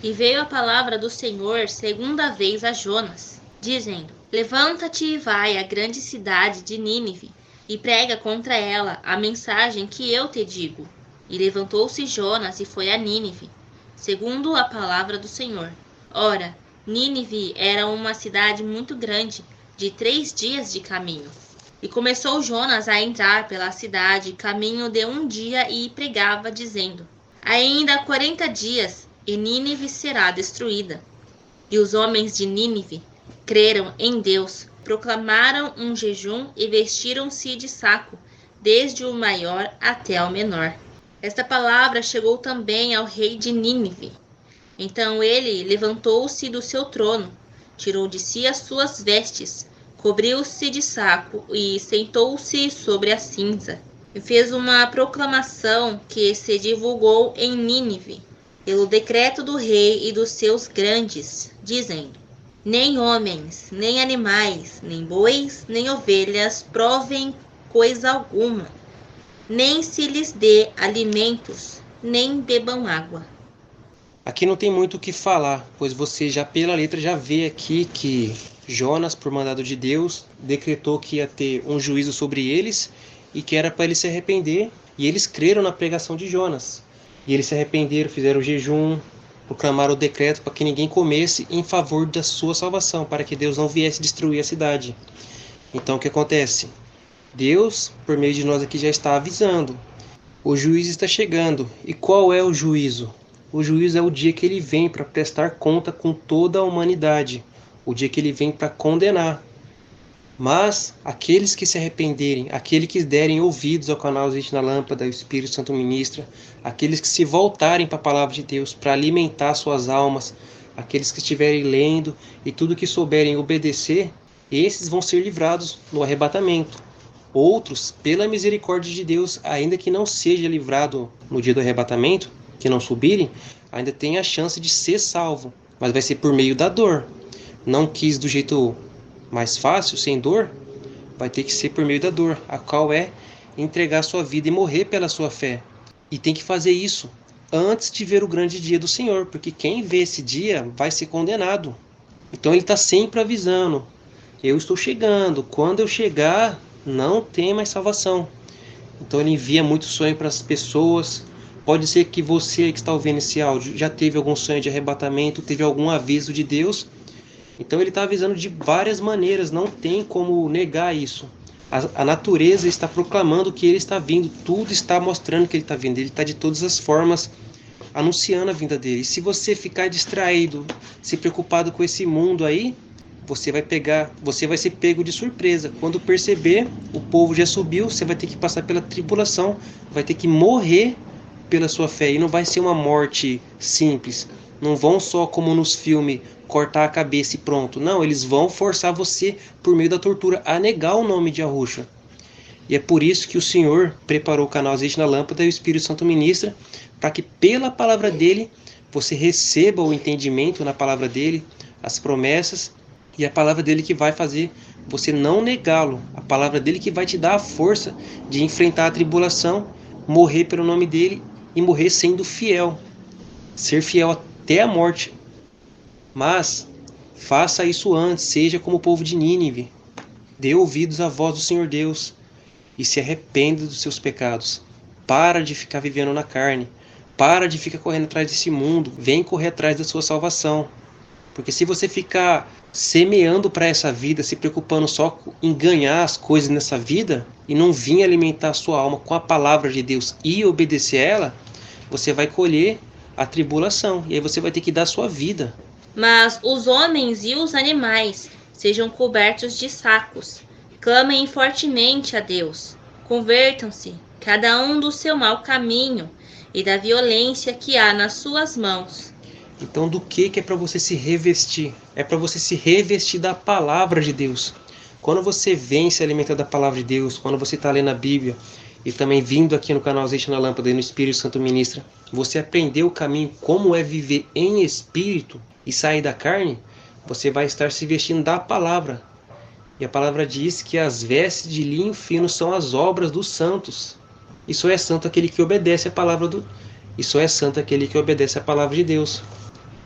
E veio a palavra do Senhor segunda vez a Jonas, dizendo: Levanta-te e vai à grande cidade de Nínive, e prega contra ela a mensagem que eu te digo. E levantou-se Jonas e foi a Nínive, segundo a palavra do Senhor. Ora, Nínive era uma cidade muito grande, de 3 dias de caminho. E começou Jonas a entrar pela cidade, caminho de 1 dia, e pregava, dizendo: Ainda 40 dias, e Nínive será destruída. E os homens de Nínive creram em Deus, proclamaram um jejum e vestiram-se de saco, desde o maior até o menor. Esta palavra chegou também ao rei de Nínive. Então ele levantou-se do seu trono, tirou de si as suas vestes, cobriu-se de saco e sentou-se sobre a cinza. E fez uma proclamação que se divulgou em Nínive, pelo decreto do rei e dos seus grandes, dizendo: Nem homens, nem animais, nem bois, nem ovelhas provem coisa alguma, nem se lhes dê alimentos, nem bebam água. Aqui não tem muito o que falar, pois você já pela letra já vê aqui que Jonas, por mandado de Deus, decretou que ia ter um juízo sobre eles e que era para eles se arrepender, e eles creram na pregação de Jonas. E eles se arrependeram, fizeram jejum, proclamaram o decreto para que ninguém comesse em favor da sua salvação, para que Deus não viesse destruir a cidade. Então o que acontece? Deus, por meio de nós aqui, já está avisando. O juízo está chegando. E qual é o juízo? O juízo é o dia que ele vem para prestar conta com toda a humanidade. O dia que ele vem para condenar. Mas aqueles que se arrependerem, aqueles que derem ouvidos ao canal Azeite na Lâmpada, o Espírito Santo ministra, aqueles que se voltarem para a palavra de Deus, para alimentar suas almas, aqueles que estiverem lendo e tudo que souberem obedecer, esses vão ser livrados no arrebatamento. Outros, pela misericórdia de Deus, ainda que não seja livrado no dia do arrebatamento, que não subirem, ainda tem a chance de ser salvo, mas vai ser por meio da dor. Não quis do jeito mais fácil, sem dor, vai ter que ser por meio da dor, a qual é entregar sua vida e morrer pela sua fé. E tem que fazer isso antes de ver o grande dia do Senhor, porque quem vê esse dia vai ser condenado. Então ele está sempre avisando: eu estou chegando, quando eu chegar, não tem mais salvação. Então ele envia muito sonho para as pessoas. Pode ser que você que está ouvindo esse áudio já teve algum sonho de arrebatamento, teve algum aviso de Deus. Então ele está avisando de várias maneiras, não tem como negar isso. A natureza está proclamando que ele está vindo, tudo está mostrando que ele está vindo. Ele está de todas as formas anunciando a vinda dele. E se você ficar distraído, se preocupado com esse mundo aí, você vai ser pego de surpresa. Quando perceber, o povo já subiu, você vai ter que passar pela tribulação, vai ter que morrer pela sua fé. E não vai ser uma morte simples. Não vão só, como nos filmes, cortar a cabeça e pronto. Não, eles vão forçar você, por meio da tortura, a negar o nome de Yahushua. E é por isso que o Senhor preparou o canal Azeite na Lâmpada e o Espírito Santo ministra, para que pela palavra dele, você receba o entendimento na palavra dele, as promessas, e a palavra dele que vai fazer você não negá-lo. A palavra dele que vai te dar a força de enfrentar a tribulação, morrer pelo nome dele e morrer sendo fiel. Ser fiel até a morte. Mas faça isso antes, seja como o povo de Nínive. Dê ouvidos à voz do Senhor Deus e se arrependa dos seus pecados. Para de ficar vivendo na carne. Para de ficar correndo atrás desse mundo. Vem correr atrás da sua salvação. Porque se você ficar semeando para essa vida, se preocupando só em ganhar as coisas nessa vida e não vir alimentar a sua alma com a palavra de Deus e obedecer a ela, você vai colher a tribulação. E aí você vai ter que dar a sua vida. Mas os homens e os animais sejam cobertos de sacos. Clamem fortemente a Deus. Convertam-se, cada um do seu mau caminho e da violência que há nas suas mãos. Então do que é para você se revestir? É para você se revestir da palavra de Deus. Quando você vem se alimentar da palavra de Deus, quando você está lendo a Bíblia e também vindo aqui no canal Azeite na Lâmpada e no Espírito Santo Ministra, você aprendeu o caminho, como é viver em espírito e sair da carne, você vai estar se vestindo da palavra. E a palavra diz que as vestes de linho fino são as obras dos santos. E só é santo aquele que obedece a palavra e só é santo aquele que obedece a palavra de Deus.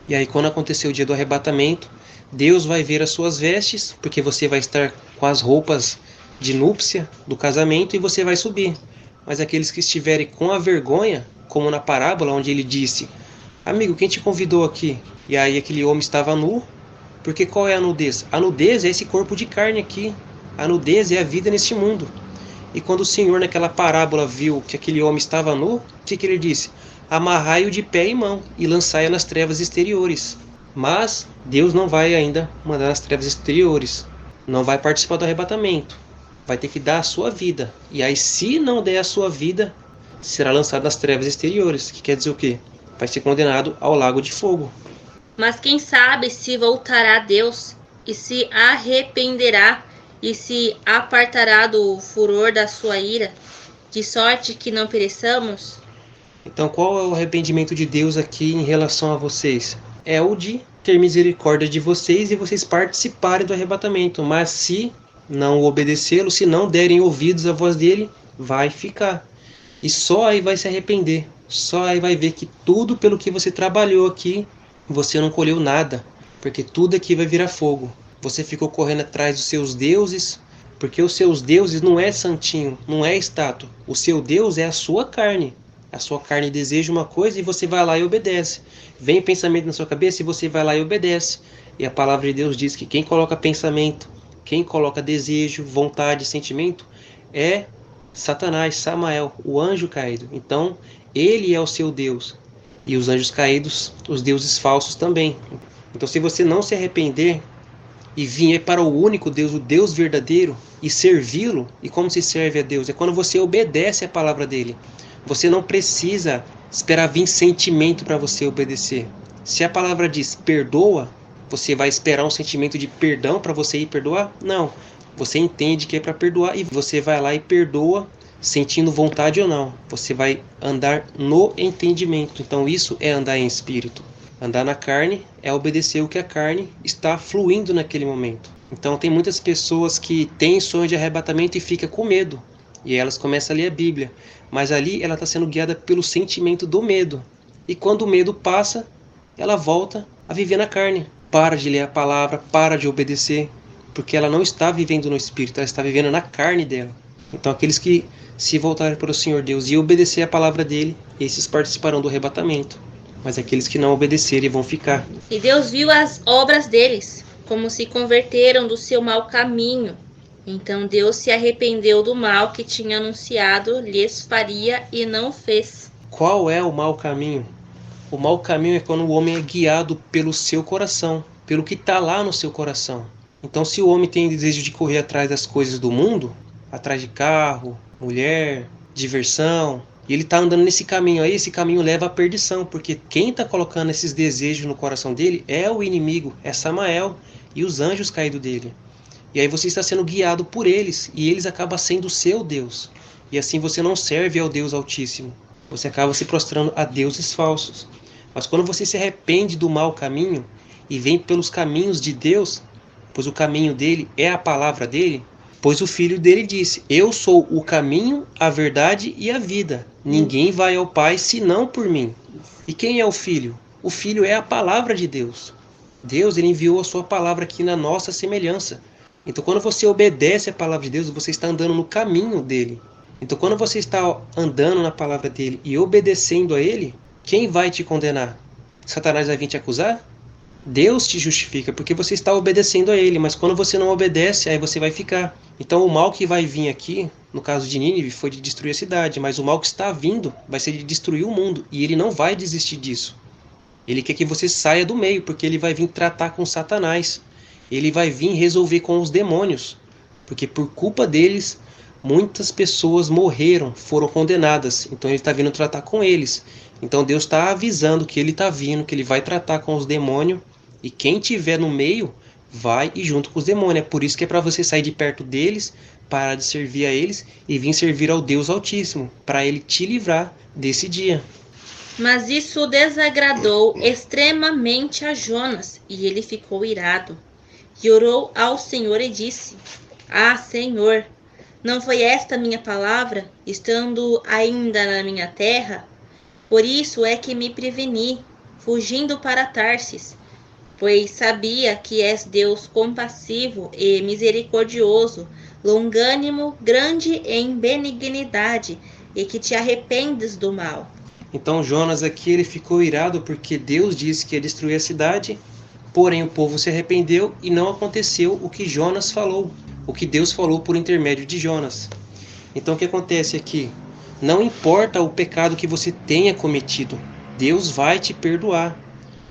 E aí, quando acontecer o dia do arrebatamento, Deus vai ver as suas vestes, porque você vai estar com as roupas de núpcia do casamento e você vai subir. Mas aqueles que estiverem com a vergonha, como na parábola onde ele disse: amigo, quem te convidou aqui? E aí aquele homem estava nu, porque qual é a nudez? A nudez é esse corpo de carne aqui. A nudez é a vida neste mundo. E quando o Senhor naquela parábola viu que aquele homem estava nu, o que ele disse? Amarrai-o de pé e mão e lançai-o nas trevas exteriores. Mas Deus não vai ainda mandar nas trevas exteriores. Não vai participar do arrebatamento. Vai ter que dar a sua vida. E aí, se não der a sua vida, será lançado nas trevas exteriores. Que quer dizer o quê? Vai ser condenado ao lago de fogo. Mas quem sabe se voltará a Deus e se arrependerá e se apartará do furor da sua ira, de sorte que não pereçamos? Então, qual é o arrependimento de Deus aqui em relação a vocês? É o de ter misericórdia de vocês e vocês participarem do arrebatamento. Mas se não obedecê-lo, se não derem ouvidos à voz dele, vai ficar. E só aí vai se arrepender. Só aí vai ver que tudo pelo que você trabalhou aqui, você não colheu nada. Porque tudo aqui vai virar fogo. Você ficou correndo atrás dos seus deuses, porque os seus deuses não é santinho, não é estátua. O seu Deus é a sua carne. A sua carne deseja uma coisa e você vai lá e obedece. Vem pensamento na sua cabeça e você vai lá e obedece. E a palavra de Deus diz que quem coloca pensamento, quem coloca desejo, vontade, sentimento, é Satanás, Samael, o anjo caído. Então, ele é o seu Deus. E os anjos caídos, os deuses falsos também. Então, se você não se arrepender e vir para o único Deus, o Deus verdadeiro, e servi-lo, e como se serve a Deus? É quando você obedece a palavra dele. Você não precisa esperar vir sentimento para você obedecer. Se a palavra diz perdoa, você vai esperar um sentimento de perdão para você ir perdoar? Não. Você entende que é para perdoar e você vai lá e perdoa, sentindo vontade ou não. Você vai andar no entendimento. Então isso é andar em espírito. Andar na carne é obedecer o que a carne está fluindo naquele momento. Então tem muitas pessoas que têm sonho de arrebatamento e ficam com medo. E elas começam a ler a Bíblia. Mas ali ela está sendo guiada pelo sentimento do medo. E quando o medo passa, ela volta a viver na carne. Para de ler a palavra, para de obedecer. Porque ela não está vivendo no Espírito, ela está vivendo na carne dela. Então aqueles que se voltarem para o Senhor Deus e obedecer a palavra dele, esses participarão do arrebatamento. Mas aqueles que não obedecerem vão ficar. E Deus viu as obras deles, como se converteram do seu mau caminho. Então Deus se arrependeu do mal que tinha anunciado lhes faria e não fez. Qual é o mau caminho? O mau caminho é quando o homem é guiado pelo seu coração, pelo que está lá no seu coração. Então se o homem tem desejo de correr atrás das coisas do mundo, atrás de carro, mulher, diversão, e ele está andando nesse caminho aí, esse caminho leva à perdição, porque quem está colocando esses desejos no coração dele é o inimigo, é Samael e os anjos caídos dele. E aí você está sendo guiado por eles, e eles acabam sendo o seu Deus. E assim você não serve ao Deus Altíssimo. Você acaba se prostrando a deuses falsos. Mas quando você se arrepende do mau caminho, e vem pelos caminhos de Deus, pois o caminho dele é a palavra dele, pois o Filho dele disse, eu sou o caminho, a verdade e a vida. Ninguém vai ao Pai senão por mim. E quem é o Filho? O Filho é a palavra de Deus. Deus ele enviou a sua palavra aqui na nossa semelhança. Então quando você obedece a palavra de Deus, você está andando no caminho dele. Então quando você está andando na palavra dele e obedecendo a ele, quem vai te condenar? Satanás vai vir te acusar? Deus te justifica porque você está obedecendo a ele, mas quando você não obedece, aí você vai ficar. Então o mal que vai vir aqui, no caso de Nínive, foi de destruir a cidade, mas o mal que está vindo vai ser de destruir o mundo, e ele não vai desistir disso. Ele quer que você saia do meio, porque ele vai vir tratar com Satanás. Ele vai vir resolver com os demônios, porque por culpa deles, muitas pessoas morreram, foram condenadas. Então ele está vindo tratar com eles. Então Deus está avisando que ele está vindo, que ele vai tratar com os demônios. E quem tiver no meio, vai e junto com os demônios. É por isso que é para você sair de perto deles, parar de servir a eles e vir servir ao Deus Altíssimo, para ele te livrar desse dia. Mas isso desagradou extremamente a Jonas, e ele ficou irado. E orou ao Senhor e disse, Senhor, não foi esta minha palavra, estando ainda na minha terra? Por isso é que me preveni. fugindo para Tarsis, pois sabia que és Deus compassivo e misericordioso, longânimo, grande em benignidade, e que te arrependes do mal. Então Jonas aqui ele ficou irado porque Deus disse que ia destruir a cidade, porém o povo se arrependeu e não aconteceu o que Jonas falou, o que Deus falou por intermédio de Jonas. Então o que acontece aqui? Não importa o pecado que você tenha cometido, Deus vai te perdoar.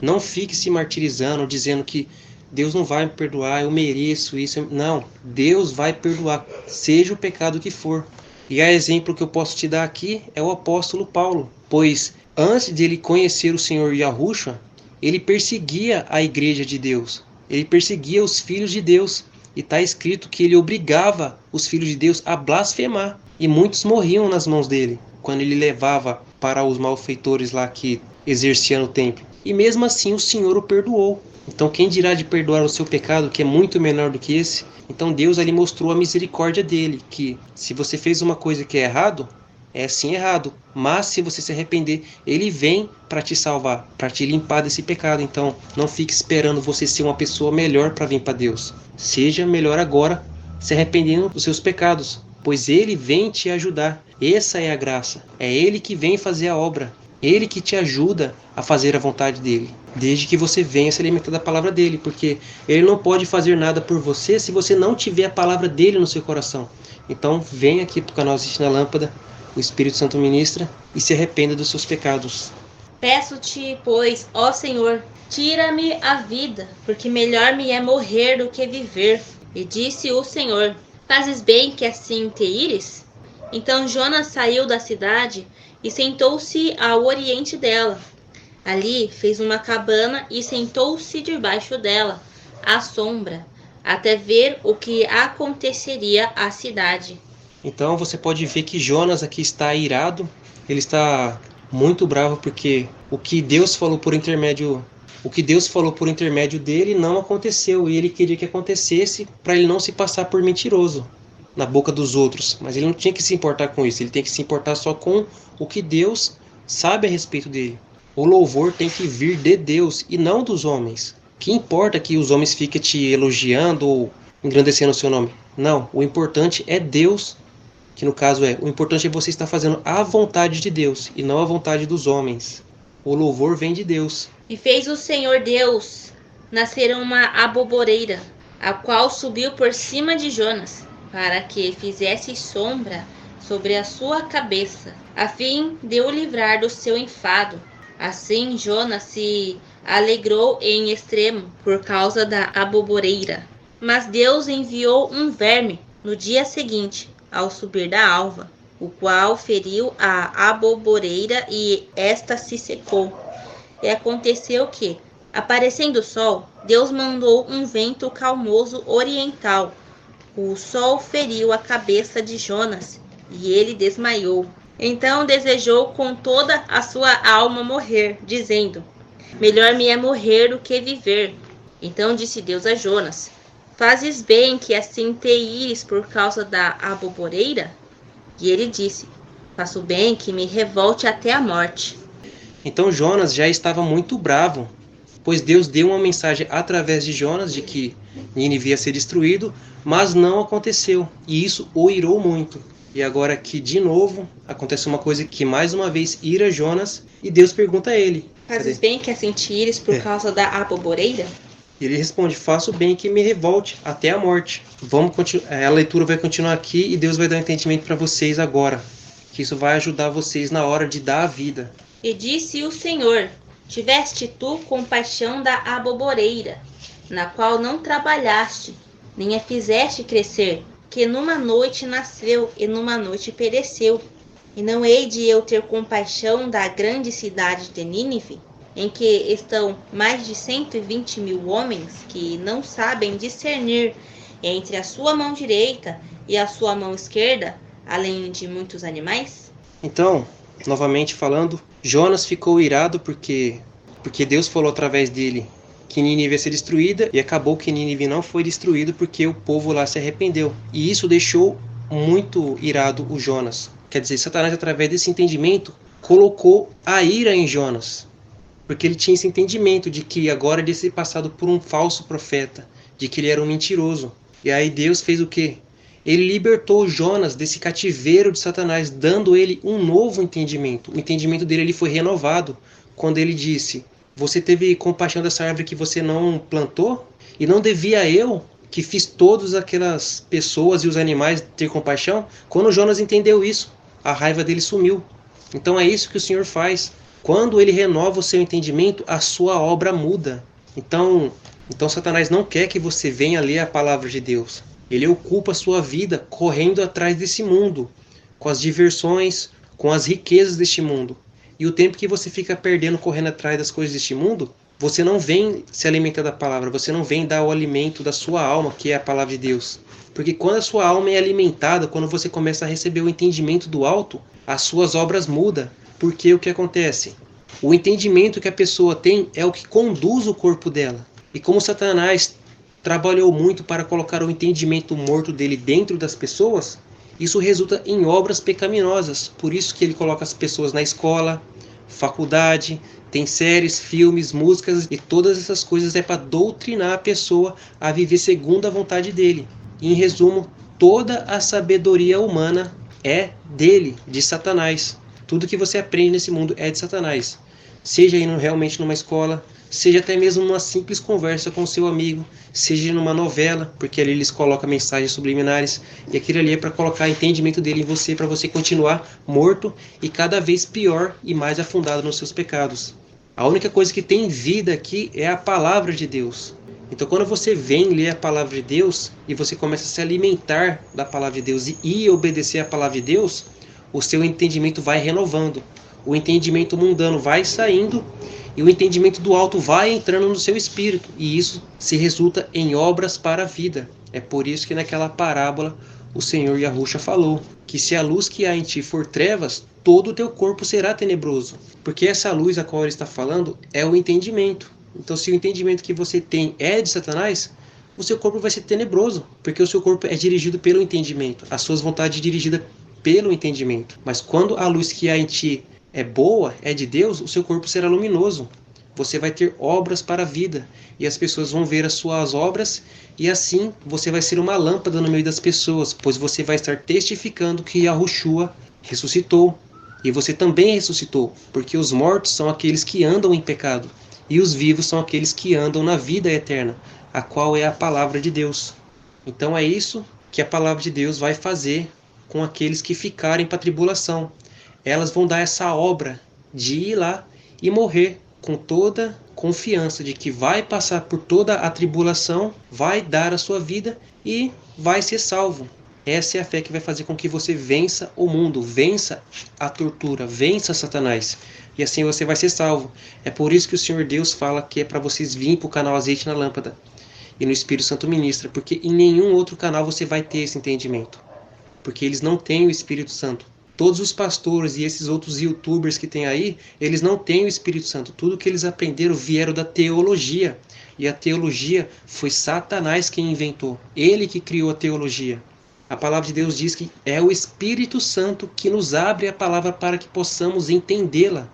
Não fique se martirizando, dizendo que Deus não vai me perdoar, eu mereço isso. Não, Deus vai perdoar, seja o pecado que for. E a exemplo que eu posso te dar aqui é o apóstolo Paulo, pois antes de ele conhecer o Senhor Yahushua, ele perseguia a igreja de Deus, ele perseguia os filhos de Deus, e está escrito que ele obrigava os filhos de Deus a blasfemar, e muitos morriam nas mãos dele, quando ele levava para os malfeitores lá que exerciam no templo. E mesmo assim o Senhor o perdoou. Então quem dirá de perdoar o seu pecado, que é muito menor do que esse? Então Deus ali mostrou a misericórdia dele, que se você fez uma coisa que é errado, é sim errado, mas se você se arrepender, ele vem para te salvar, para te limpar desse pecado. Então não fique esperando você ser uma pessoa melhor para vir para Deus. Seja melhor agora, se arrependendo dos seus pecados, pois ele vem te ajudar. Essa é a graça, é ele que vem fazer a obra, ele que te ajuda a fazer a vontade dele, desde que você venha se alimentar da palavra dele, porque ele não pode fazer nada por você se você não tiver a palavra dele no seu coração. Então venha aqui para o canal Assiste na Lâmpada, o Espírito Santo ministra, e se arrependa dos seus pecados. Peço-te, pois, ó Senhor, tira-me a vida, porque melhor me é morrer do que viver. E disse o Senhor, fazes bem que assim te ires? Então Jonas saiu da cidade e sentou-se ao oriente dela. Ali fez uma cabana e sentou-se debaixo dela, à sombra, até ver o que aconteceria à cidade. Então você pode ver que Jonas aqui está irado, ele está muito bravo porque o que Deus falou por intermédio dele não aconteceu, e ele queria que acontecesse para ele não se passar por mentiroso na boca dos outros, mas ele não tinha que se importar com isso, ele tem que se importar só com o que Deus sabe a respeito dele. O louvor tem que vir de Deus e não dos homens. Que importa que os homens fiquem te elogiando ou engrandecendo o seu nome? Não, o importante é Deus, que no caso o importante é você estar fazendo a vontade de Deus e não a vontade dos homens. O louvor vem de Deus. E fez o Senhor Deus nascer uma aboboreira, a qual subiu por cima de Jonas, para que fizesse sombra sobre a sua cabeça, a fim de o livrar do seu enfado. Assim Jonas se alegrou em extremo por causa da aboboreira. Mas Deus enviou um verme no dia seguinte, ao subir da alva, o qual feriu a aboboreira e esta se secou. E aconteceu que, aparecendo o sol, Deus mandou um vento calmoso oriental. O sol feriu a cabeça de Jonas e ele desmaiou. Então desejou com toda a sua alma morrer, dizendo, melhor me é morrer do que viver. Então disse Deus a Jonas, fazes bem que assim te ires por causa da aboboreira? E ele disse, faço bem que me revolte até a morte. Então Jonas já estava muito bravo, pois Deus deu uma mensagem através de Jonas de que Nínive ia ser destruído, mas não aconteceu, e isso o irou muito. E agora aqui de novo acontece uma coisa que mais uma vez ira Jonas, e Deus pergunta a ele, fazes bem que assim te ires por causa da aboboreira? E ele responde, faço bem que me revolte até a morte. A leitura vai continuar aqui e Deus vai dar um entendimento para vocês agora, que isso vai ajudar vocês na hora de dar a vida. E disse o Senhor, tiveste tu compaixão da aboboreira, na qual não trabalhaste, nem a fizeste crescer, que numa noite nasceu e numa noite pereceu. E não hei de eu ter compaixão da grande cidade de Nínive, em que estão mais de 120.000 homens que não sabem discernir entre a sua mão direita e a sua mão esquerda, além de muitos animais? Então, novamente falando, Jonas ficou irado porque Deus falou através dele que Nínive ia ser destruída, e acabou que Nínive não foi destruído porque o povo lá se arrependeu. E isso deixou muito irado o Jonas. Quer dizer, Satanás, através desse entendimento, colocou a ira em Jonas. porque ele tinha esse entendimento de que agora ele ia ser passado por um falso profeta, de que ele era um mentiroso. E aí Deus fez o quê? Ele libertou Jonas desse cativeiro de Satanás, dando ele um novo entendimento. O entendimento dele ele foi renovado quando ele disse: você teve compaixão dessa árvore que você não plantou? E não devia eu, que fiz todas aquelas pessoas e os animais, ter compaixão? Quando Jonas entendeu isso, a raiva dele sumiu. Então é isso que o Senhor faz. Quando ele renova o seu entendimento, a sua obra muda. Então Satanás não quer que você venha ler a palavra de Deus. Ele ocupa a sua vida correndo atrás desse mundo, com as diversões, com as riquezas deste mundo. E o tempo que você fica perdendo correndo atrás das coisas deste mundo, você não vem se alimentar da palavra, você não vem dar o alimento da sua alma, que é a palavra de Deus. Porque quando a sua alma é alimentada, quando você começa a receber o entendimento do alto, as suas obras mudam. Porque o que acontece? O entendimento que a pessoa tem é o que conduz o corpo dela. E como Satanás trabalhou muito para colocar o entendimento morto dele dentro das pessoas, isso resulta em obras pecaminosas. Por isso que ele coloca as pessoas na escola, faculdade, tem séries, filmes, músicas, e todas essas coisas é para doutrinar a pessoa a viver segundo a vontade dele. E, em resumo, toda a sabedoria humana é dele, de Satanás. Tudo que você aprende nesse mundo é de Satanás. Seja indo realmente numa escola, seja até mesmo numa simples conversa com seu amigo, seja numa novela, porque ali eles colocam mensagens subliminares, e aquilo ali é para colocar entendimento dele em você, para você continuar morto e cada vez pior e mais afundado nos seus pecados. A única coisa que tem vida aqui é a palavra de Deus. Então quando você vem ler a palavra de Deus e você começa a se alimentar da palavra de Deus e obedecer a palavra de Deus, o seu entendimento vai renovando. O entendimento mundano vai saindo e o entendimento do alto vai entrando no seu espírito. E isso se resulta em obras para a vida. É por isso que naquela parábola o Senhor Yahushua falou que se a luz que há em ti for trevas, todo o teu corpo será tenebroso. Porque essa luz a qual ele está falando é o entendimento. Então se o entendimento que você tem é de Satanás, o seu corpo vai ser tenebroso. Porque o seu corpo é dirigido pelo entendimento. As suas vontades dirigidas pelo entendimento. Mas quando a luz que há em ti é boa, é de Deus, o seu corpo será luminoso. Você vai ter obras para a vida. E as pessoas vão ver as suas obras. E assim você vai ser uma lâmpada no meio das pessoas. Pois você vai estar testificando que Yahushua ressuscitou. E você também ressuscitou. Porque os mortos são aqueles que andam em pecado. E os vivos são aqueles que andam na vida eterna, a qual é a palavra de Deus. Então é isso que a palavra de Deus vai fazer com aqueles que ficarem para a tribulação. Elas vão dar essa obra de ir lá e morrer com toda confiança de que vai passar por toda a tribulação, vai dar a sua vida e vai ser salvo. Essa é a fé que vai fazer com que você vença o mundo, vença a tortura, vença Satanás. E assim você vai ser salvo. É por isso que o Senhor Deus fala que é para vocês virem para o canal Azeite na Lâmpada e no Espírito Santo Ministra, porque em nenhum outro canal você vai ter esse entendimento. Porque eles não têm o Espírito Santo. Todos os pastores e esses outros youtubers que tem aí, eles não têm o Espírito Santo. Tudo que eles aprenderam vieram da teologia. E a teologia foi Satanás quem inventou. Ele que criou a teologia. A palavra de Deus diz que é o Espírito Santo que nos abre a palavra para que possamos entendê-la.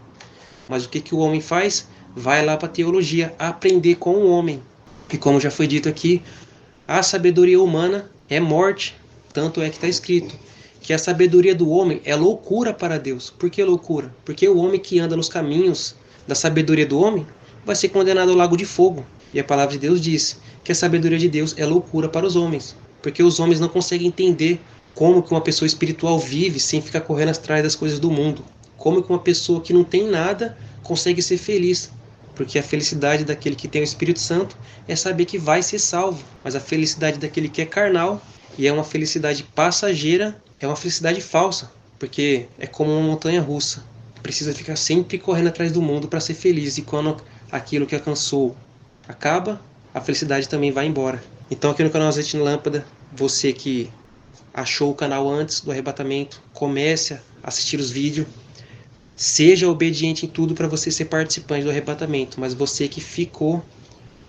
Mas o que o homem faz? Vai lá para a teologia, aprender com o homem. E como já foi dito aqui, a sabedoria humana é morte. Tanto é que está escrito que a sabedoria do homem é loucura para Deus. Por que loucura? Porque o homem que anda nos caminhos da sabedoria do homem vai ser condenado ao lago de fogo. E a palavra de Deus diz que a sabedoria de Deus é loucura para os homens. Porque os homens não conseguem entender como que uma pessoa espiritual vive sem ficar correndo atrás das coisas do mundo. Como que uma pessoa que não tem nada consegue ser feliz. Porque a felicidade daquele que tem o Espírito Santo é saber que vai ser salvo. Mas a felicidade daquele que é carnal e é uma felicidade passageira, é uma felicidade falsa, porque é como uma montanha russa. Precisa ficar sempre correndo atrás do mundo para ser feliz, e quando aquilo que alcançou acaba, a felicidade também vai embora. Então aqui no canal Azeite na Lâmpada, você que achou o canal antes do arrebatamento, comece a assistir os vídeos, seja obediente em tudo para você ser participante do arrebatamento, mas você que ficou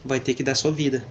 vai ter que dar sua vida.